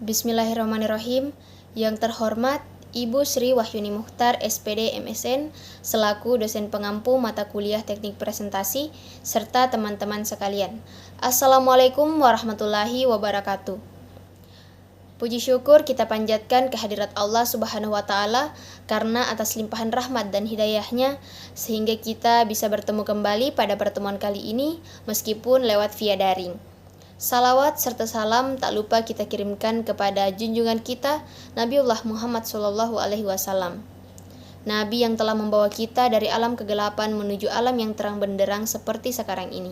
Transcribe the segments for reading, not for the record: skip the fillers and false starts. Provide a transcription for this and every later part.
Bismillahirrahmanirrahim. Yang terhormat Ibu Sri Wahyuni Mukhtar, SPD MSN, selaku dosen pengampu mata kuliah Teknik Presentasi, serta teman-teman sekalian. Assalamualaikum warahmatullahi wabarakatuh. Puji syukur kita panjatkan kehadirat Allah Subhanahu wa Ta'ala karena atas limpahan rahmat dan hidayahnya sehingga kita bisa bertemu kembali pada pertemuan kali ini meskipun lewat via daring. Salawat serta salam tak lupa kita kirimkan kepada junjungan kita Nabiullah Muhammad SAW, Nabi yang telah membawa kita dari alam kegelapan menuju alam yang terang benderang seperti sekarang ini.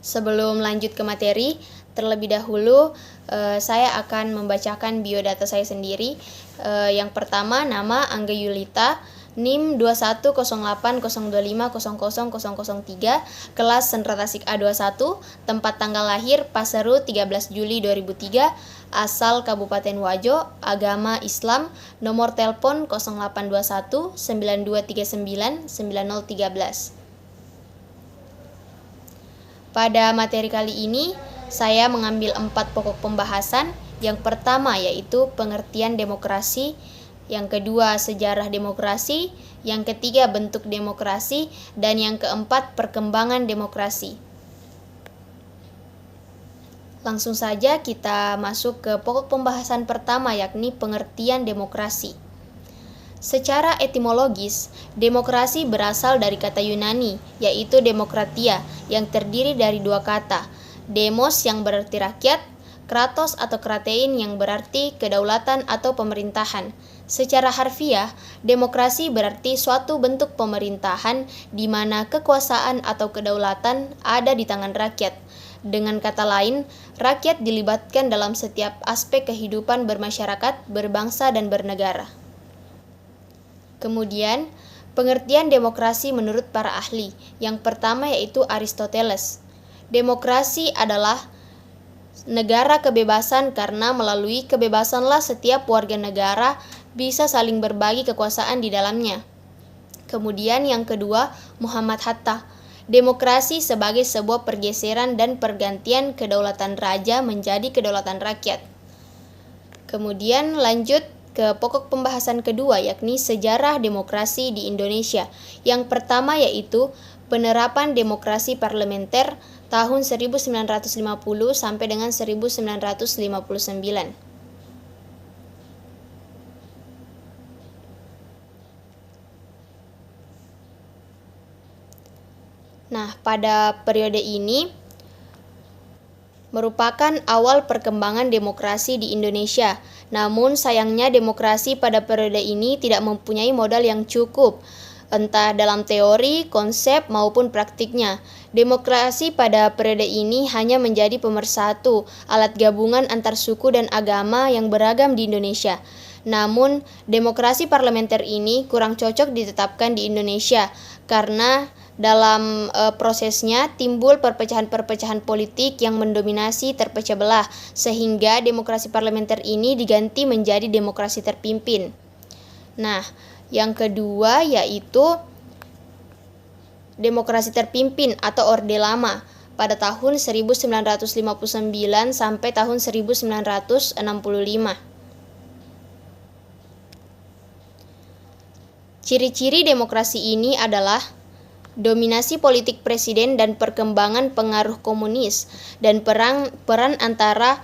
Sebelum lanjut ke materi, terlebih dahulu saya akan membacakan biodata saya sendiri. Yang pertama, nama Angga Yulita, NIM 210802500003, kelas Sentra Tasik A21, tempat tanggal lahir Pasaru 13 Juli 2003, asal Kabupaten Wajo, agama Islam, nomor telepon 0821 9239 9013. Pada materi kali ini, saya mengambil 4 pokok pembahasan. Yang pertama yaitu pengertian demokrasi, yang kedua sejarah demokrasi, yang ketiga bentuk demokrasi, dan yang keempat perkembangan demokrasi. Langsung saja kita masuk ke pokok pembahasan pertama, yakni pengertian demokrasi. Secara etimologis, demokrasi berasal dari kata Yunani, yaitu demokratia, yang terdiri dari 2 kata, demos yang berarti rakyat, kratos atau kratein yang berarti kedaulatan atau pemerintahan. Secara harfiah, demokrasi berarti suatu bentuk pemerintahan di mana kekuasaan atau kedaulatan ada di tangan rakyat. Dengan kata lain, rakyat dilibatkan dalam setiap aspek kehidupan bermasyarakat, berbangsa, dan bernegara. Kemudian, pengertian demokrasi menurut para ahli. Yang pertama yaitu Aristoteles. Demokrasi adalah negara kebebasan karena melalui kebebasanlah setiap warga negara bisa saling berbagi kekuasaan di dalamnya. Kemudian yang kedua, Muhammad Hatta. Demokrasi sebagai sebuah pergeseran dan pergantian kedaulatan raja menjadi kedaulatan rakyat. Kemudian lanjut ke pokok pembahasan kedua, yakni sejarah demokrasi di Indonesia. Yang pertama yaitu penerapan demokrasi parlementer tahun 1950 sampai dengan 1959. Nah, pada periode ini merupakan awal perkembangan demokrasi di Indonesia. Namun sayangnya demokrasi pada periode ini tidak mempunyai modal yang cukup, entah dalam teori, konsep, maupun praktiknya. Demokrasi pada periode ini hanya menjadi pemersatu, alat gabungan antar suku dan agama yang beragam di Indonesia. Namun, demokrasi parlementer ini kurang cocok ditetapkan di Indonesia karena dalam prosesnya timbul perpecahan-perpecahan politik yang mendominasi terpecah belah, sehingga demokrasi parlementer ini diganti menjadi demokrasi terpimpin. Nah, yang kedua yaitu demokrasi terpimpin atau Orde Lama pada tahun 1959 sampai tahun 1965. Ciri-ciri demokrasi ini adalah dominasi politik presiden dan perkembangan pengaruh komunis dan peran antara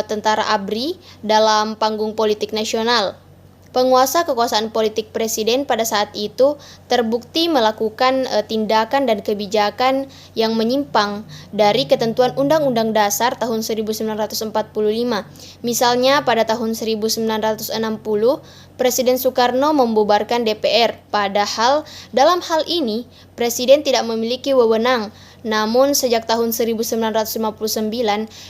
tentara ABRI dalam panggung politik nasional. Penguasa kekuasaan politik presiden pada saat itu terbukti melakukan tindakan dan kebijakan yang menyimpang dari ketentuan Undang-Undang Dasar tahun 1945. Misalnya pada tahun 1960, Presiden Soekarno membubarkan DPR, padahal dalam hal ini Presiden tidak memiliki wewenang. Namun sejak tahun 1959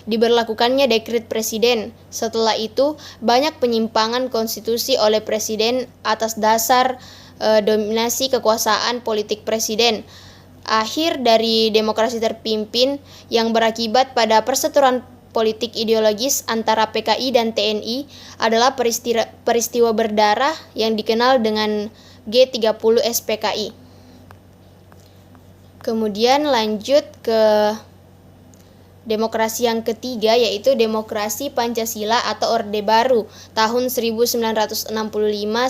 diberlakukannya dekret Presiden. Setelah itu banyak penyimpangan konstitusi oleh Presiden atas dasar dominasi kekuasaan politik Presiden. Akhir dari demokrasi terpimpin yang berakibat pada perseteruan politik ideologis antara PKI dan TNI adalah peristiwa berdarah yang dikenal dengan G30 SPKI. Kemudian lanjut ke Demokrasi yang ketiga yaitu demokrasi Pancasila atau Orde Baru tahun 1965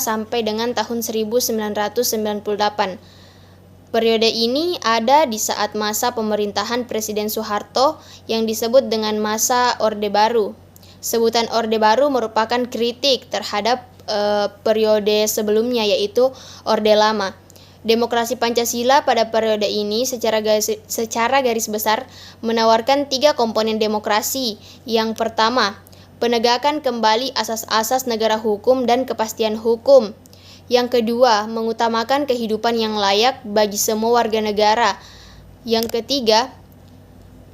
sampai dengan tahun 1998. Periode ini ada di saat masa pemerintahan Presiden Soeharto yang disebut dengan masa Orde Baru. Sebutan Orde Baru merupakan kritik terhadap periode sebelumnya yaitu Orde Lama. Demokrasi Pancasila pada periode ini secara garis besar menawarkan 3 komponen demokrasi. Yang pertama, penegakan kembali asas-asas negara hukum dan kepastian hukum. Yang kedua, mengutamakan kehidupan yang layak bagi semua warga negara. Yang ketiga,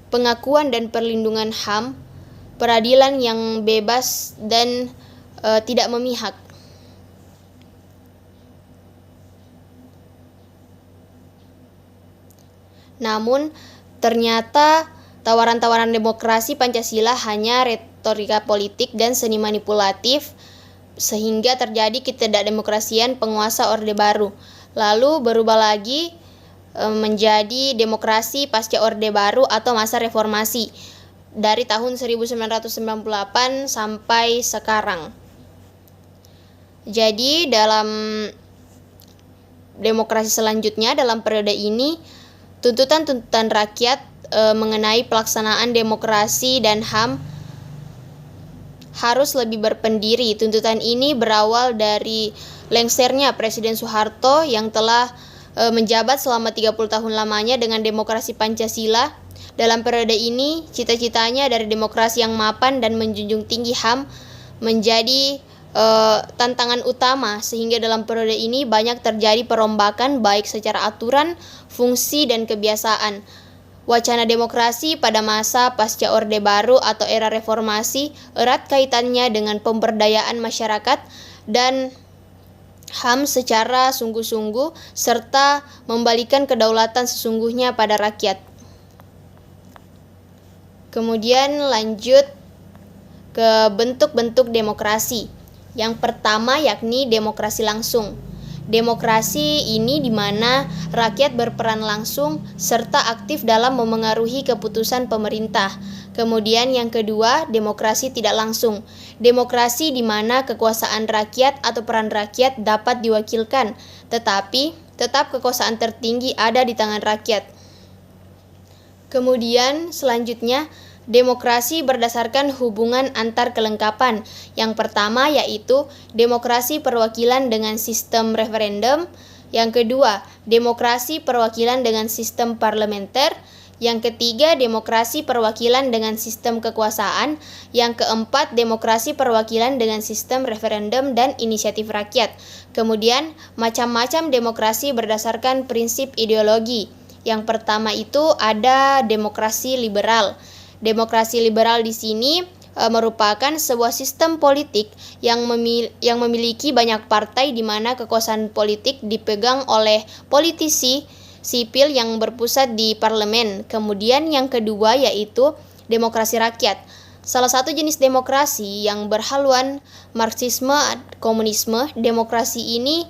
pengakuan dan perlindungan HAM, peradilan yang bebas dan tidak memihak. Namun, ternyata tawaran-tawaran demokrasi Pancasila hanya retorika politik dan seni manipulatif, sehingga terjadi ketidakdemokrasian penguasa Orde Baru. Lalu berubah lagi menjadi demokrasi pasca Orde Baru atau masa reformasi dari tahun 1998 sampai sekarang. Jadi dalam demokrasi selanjutnya dalam periode ini, tuntutan-tuntutan rakyat mengenai pelaksanaan demokrasi dan HAM harus lebih berpendiri. Tuntutan ini berawal dari lengsernya Presiden Soeharto yang telah menjabat selama 30 tahun lamanya dengan demokrasi Pancasila. Dalam periode ini, cita-citanya dari demokrasi yang mapan dan menjunjung tinggi HAM menjadi tantangan utama, sehingga dalam periode ini banyak terjadi perombakan baik secara aturan, fungsi, dan kebiasaan. Wacana demokrasi pada masa pasca Orde Baru atau era reformasi erat kaitannya dengan pemberdayaan masyarakat dan HAM secara sungguh-sungguh serta membalikan kedaulatan sesungguhnya pada rakyat. Kemudian lanjut ke bentuk-bentuk demokrasi. Yang pertama yakni demokrasi langsung. Demokrasi ini di mana rakyat berperan langsung serta aktif dalam memengaruhi keputusan pemerintah. Kemudian yang kedua, demokrasi tidak langsung. Demokrasi di mana kekuasaan rakyat atau peran rakyat dapat diwakilkan, tetapi tetap kekuasaan tertinggi ada di tangan rakyat. Kemudian selanjutnya, demokrasi berdasarkan hubungan antar kelengkapan. Yang pertama yaitu demokrasi perwakilan dengan sistem referendum. Yang kedua, demokrasi perwakilan dengan sistem parlementer. Yang ketiga, demokrasi perwakilan dengan sistem kekuasaan. Yang keempat, demokrasi perwakilan dengan sistem referendum dan inisiatif rakyat. Kemudian, macam-macam demokrasi berdasarkan prinsip ideologi. Yang pertama itu ada demokrasi liberal. Demokrasi liberal di sini merupakan sebuah sistem politik yang memiliki banyak partai di mana kekuasaan politik dipegang oleh politisi sipil yang berpusat di parlemen. Kemudian yang kedua yaitu demokrasi rakyat. Salah satu jenis demokrasi yang berhaluan Marxisme, komunisme, demokrasi ini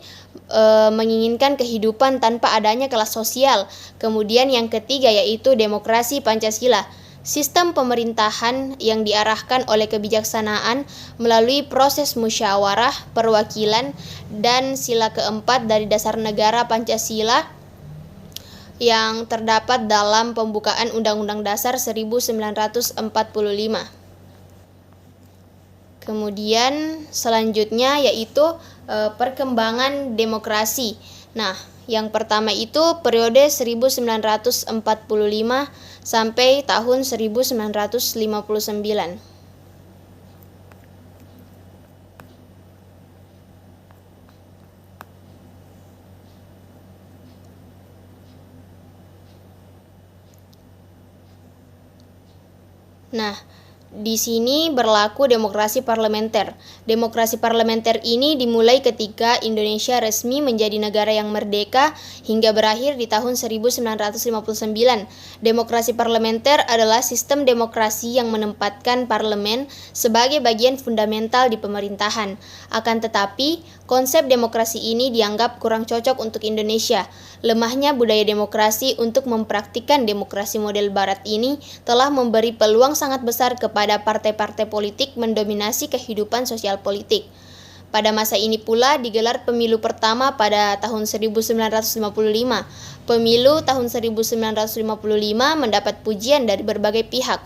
menginginkan kehidupan tanpa adanya kelas sosial. Kemudian yang ketiga yaitu demokrasi Pancasila. Sistem pemerintahan yang diarahkan oleh kebijaksanaan melalui proses musyawarah, perwakilan, dan sila keempat dari dasar negara Pancasila yang terdapat dalam pembukaan Undang-Undang Dasar 1945. Kemudian selanjutnya yaitu perkembangan demokrasi. Nah, yang pertama itu periode 1945 sampai tahun 1959. Nah, Di sini berlaku demokrasi parlementer. Demokrasi parlementer ini dimulai ketika Indonesia resmi menjadi negara yang merdeka hingga berakhir di tahun 1959. Demokrasi parlementer adalah sistem demokrasi yang menempatkan parlemen sebagai bagian fundamental di pemerintahan. Akan tetapi, konsep demokrasi ini dianggap kurang cocok untuk Indonesia. Lemahnya budaya demokrasi untuk mempraktikkan demokrasi model barat ini telah memberi peluang sangat besar kepada partai-partai politik mendominasi kehidupan sosial politik. Pada masa ini pula digelar pemilu pertama pada tahun 1955. Pemilu tahun 1955 mendapat pujian dari berbagai pihak,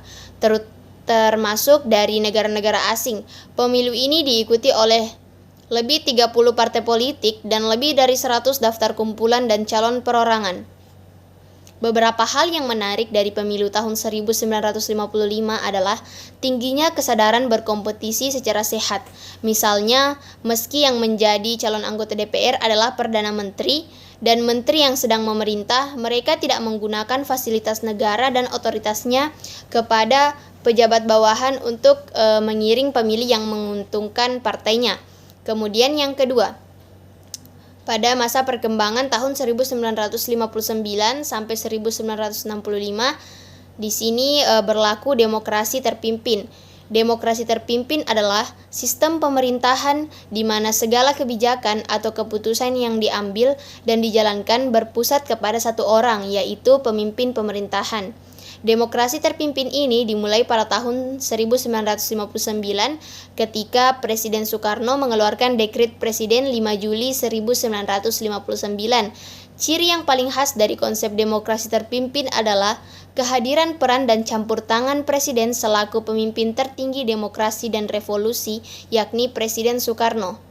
termasuk dari negara-negara asing. Pemilu ini diikuti oleh lebih 30 partai politik dan lebih dari 100 daftar kumpulan dan calon perorangan. Beberapa hal yang menarik dari pemilu tahun 1955 adalah tingginya kesadaran berkompetisi secara sehat. Misalnya, meski yang menjadi calon anggota DPR adalah Perdana Menteri dan menteri yang sedang memerintah, mereka tidak menggunakan fasilitas negara dan otoritasnya kepada pejabat bawahan untuk mengiring pemilih yang menguntungkan partainya. Kemudian yang kedua, pada masa perkembangan tahun 1959 sampai 1965, di sini berlaku demokrasi terpimpin. Demokrasi terpimpin adalah sistem pemerintahan di mana segala kebijakan atau keputusan yang diambil dan dijalankan berpusat kepada satu orang, yaitu pemimpin pemerintahan. Demokrasi terpimpin ini dimulai pada tahun 1959 ketika Presiden Soekarno mengeluarkan Dekret Presiden 5 Juli 1959. Ciri yang paling khas dari konsep demokrasi terpimpin adalah kehadiran peran dan campur tangan Presiden selaku pemimpin tertinggi demokrasi dan revolusi, yakni Presiden Soekarno.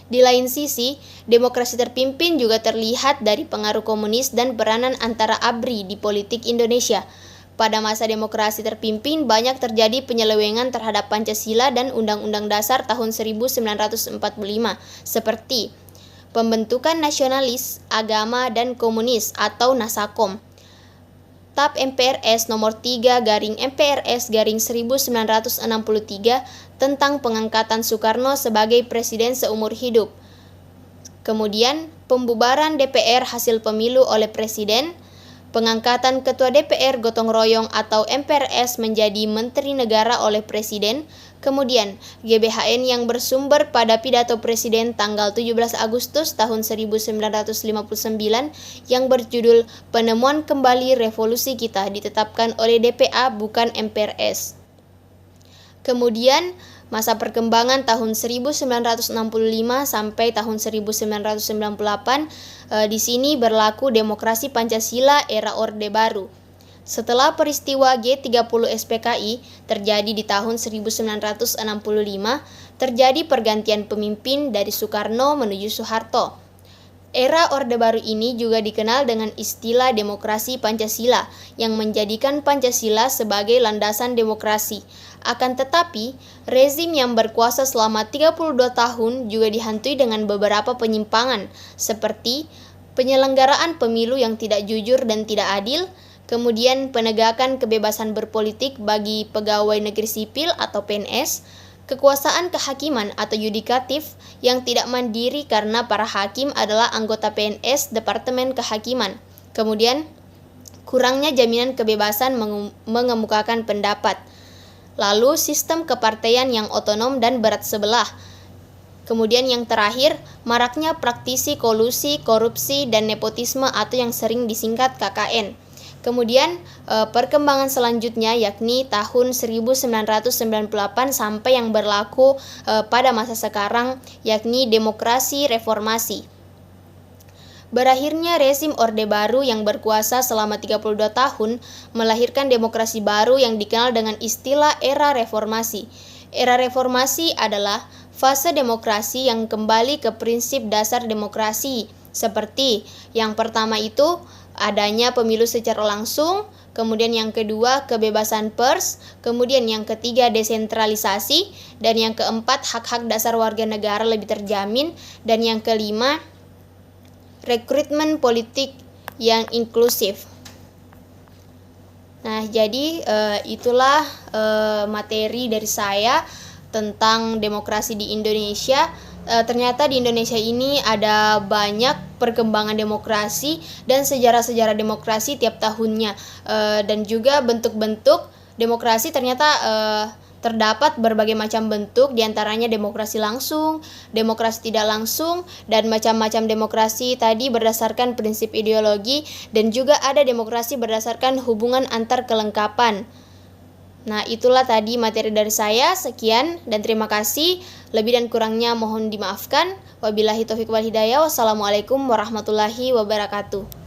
Di lain sisi, demokrasi terpimpin juga terlihat dari pengaruh komunis dan peranan antara ABRI di politik Indonesia. Pada masa demokrasi terpimpin, banyak terjadi penyelewengan terhadap Pancasila dan Undang-Undang Dasar tahun 1945, seperti pembentukan nasionalis, agama, dan komunis atau Nasakom. TAP MPRS nomor 3/MPRS/1963 tentang pengangkatan Soekarno sebagai presiden seumur hidup. Kemudian, pembubaran DPR hasil pemilu oleh presiden, pengangkatan ketua DPR gotong royong atau MPRS menjadi menteri negara oleh presiden, kemudian GBHN yang bersumber pada pidato presiden tanggal 17 Agustus tahun 1959 yang berjudul Penemuan Kembali Revolusi Kita ditetapkan oleh DPA bukan MPRS. Kemudian, masa perkembangan tahun 1965 sampai tahun 1998, di sini berlaku demokrasi Pancasila era Orde Baru. Setelah peristiwa G30 SPKI terjadi di tahun 1965, terjadi pergantian pemimpin dari Soekarno menuju Soeharto. Era Orde Baru ini juga dikenal dengan istilah demokrasi Pancasila yang menjadikan Pancasila sebagai landasan demokrasi. Akan tetapi, rezim yang berkuasa selama 32 tahun juga dihantui dengan beberapa penyimpangan, seperti penyelenggaraan pemilu yang tidak jujur dan tidak adil, kemudian penegakan kebebasan berpolitik bagi pegawai negeri sipil atau PNS, kekuasaan kehakiman atau yudikatif yang tidak mandiri karena para hakim adalah anggota PNS Departemen Kehakiman. Kemudian, kurangnya jaminan kebebasan mengemukakan pendapat. Lalu, sistem kepartaian yang otonom dan berat sebelah. Kemudian yang terakhir, maraknya praktisi kolusi, korupsi, dan nepotisme atau yang sering disingkat KKN. Kemudian perkembangan selanjutnya yakni tahun 1998 sampai yang berlaku pada masa sekarang yakni demokrasi reformasi. Berakhirnya rezim Orde Baru yang berkuasa selama 32 tahun melahirkan demokrasi baru yang dikenal dengan istilah era reformasi. Era reformasi adalah fase demokrasi yang kembali ke prinsip dasar demokrasi, seperti yang pertama itu adanya pemilu secara langsung, kemudian yang kedua kebebasan pers, kemudian yang ketiga desentralisasi, dan yang keempat hak-hak dasar warga negara lebih terjamin, dan yang kelima rekrutmen politik yang inklusif. Nah, jadi itulah materi dari saya tentang demokrasi di Indonesia. Ternyata di Indonesia ini ada banyak perkembangan demokrasi dan sejarah-sejarah demokrasi tiap tahunnya, dan juga bentuk-bentuk demokrasi ternyata terdapat berbagai macam bentuk, diantaranya demokrasi langsung, demokrasi tidak langsung, dan macam-macam demokrasi tadi berdasarkan prinsip ideologi, dan juga ada demokrasi berdasarkan hubungan antar kelengkapan. Nah, itulah tadi materi dari saya. Sekian dan terima kasih. Lebih dan kurangnya mohon dimaafkan. Wabillahi taufiq wal hidayah. Wassalamualaikum warahmatullahi wabarakatuh.